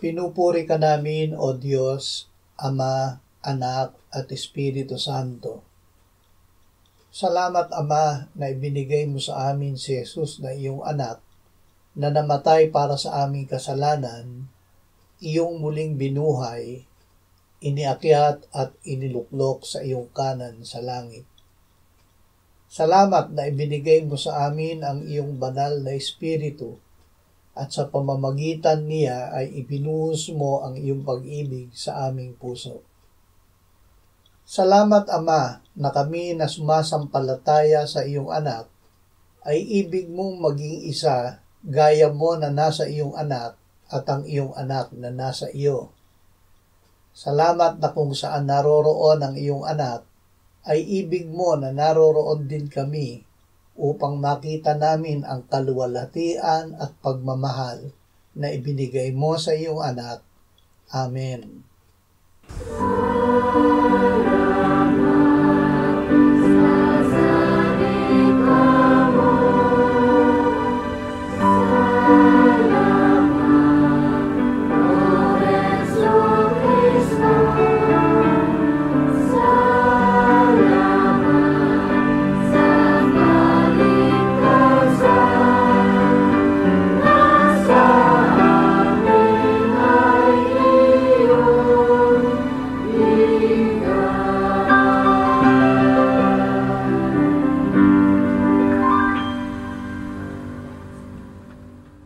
Pinupuri ka namin, O Diyos, Ama, Anak, at Espiritu Santo. Salamat, Ama, na ibinigay mo sa amin si Jesus na iyong anak, na namatay para sa aming kasalanan, iyong muling binuhay, iniakyat at iniluklok sa iyong kanan sa langit. Salamat na ibinigay mo sa amin ang iyong banal na Espiritu, at sa pamamagitan niya ay ibinuhos mo ang iyong pag-ibig sa aming puso. Salamat, Ama, na kami na sumasampalataya sa iyong anak ay ibig mong maging isa gaya mo na nasa iyong anak at ang iyong anak na nasa iyo. Salamat na kung saan naroroon ang iyong anak ay ibig mo na naroroon din kami upang makita namin ang kaluwalhatian at pagmamahal na ibinigay mo sa iyong anak. Amen.